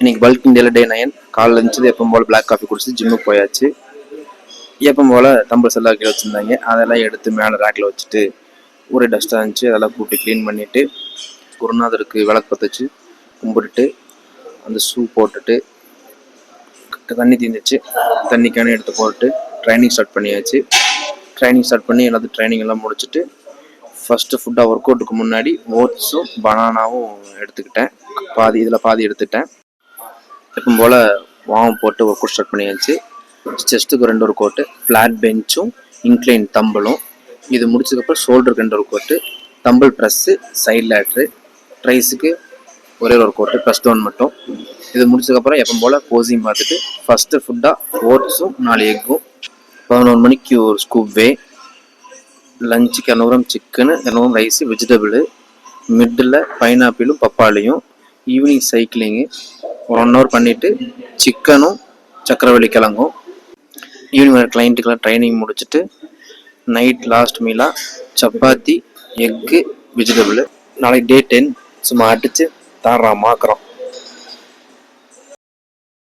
இன்னைக்கு பல்க் இந்தியாவில் டே 9. காலைல இருந்துச்சு எப்பவும் போல் பிளாக் காஃபி குடிச்சு ஜிம்முக்கு போயாச்சு. எப்பவும் போல் தம்பிள்ஸ் எல்லாம் கீழே வச்சுருந்தாங்க, அதெல்லாம் எடுத்து மேலே ரேக்கில் வச்சுட்டு ஒரே டஸ்ட்டாக இருந்துச்சு. அதெல்லாம் கூப்பிட்டு க்ளீன் பண்ணிவிட்டு குருநாதருக்கு விளக்கு பற்ற வச்சு கும்பிட்டுட்டு அந்த ஷூ போட்டுட்டு தண்ணி தீர்ந்துச்சு, தண்ணிக்கான எடுத்து போட்டு ட்ரைனிங் ஸ்டார்ட் பண்ணியாச்சு. ட்ரைனிங் ஸ்டார்ட் பண்ணி எல்லாத்தையும் ட்ரைனிங் எல்லாம் முடிச்சுட்டு ஃபஸ்ட்டு ஃபுட்டாக ஒர்க் அவுட்டுக்கு முன்னாடி ஓட்ஸும் பனானாவும் எடுத்துக்கிட்டேன். பாதி எடுத்துட்டேன். எப்பவும் போல் வார்ம் போட்டு ஒர்க் அவுட் ஸ்டார்ட் பண்ணியாச்சு. செஸ்ட்டுக்கு 2 ஒர்க் அவுட்டு, ஃப்ளாட் பெஞ்சும் இன்க்ளைன் தம்பிளும். இது முடிச்சதுக்கப்புறம் ஷோல்டருக்கு 2 work out, dumbbell press, side lateral, ட்ரைஸுக்கு ஒரே ஒர்க் அவுட்டு, ப்ளஸ் டவுன் மட்டும். இது முடிச்சதுக்கப்புறம் எப்பவும் போல் போஸிங் பார்த்துட்டு ஃபஸ்ட்டு ஃபுட்டாக ஓட்ஸும் 4 எக்கும், 11 மணிக்கு ஒரு ஸ்கூப் வே, லஞ்சுக்கு 200 gram chicken, 200 rice, vegetable, middle பைனாப்பிளும் பப்பாளியும். ஈவினிங் சைக்கிளிங்கு ஒரு 1 ஹவர் பண்ணிவிட்டு சிக்கனும் சக்கரவள்ளி கிழங்கும். ஈவினிங் வர கிளைண்ட்டுக்கெல்லாம் ட்ரைனிங் முடிச்சுட்டு நைட் லாஸ்ட் மீலாக சப்பாத்தி, எக்கு, வெஜிடபிள். நாளைக்கு டே 10 சும்மா அடித்து தாராமாக்குறோம்.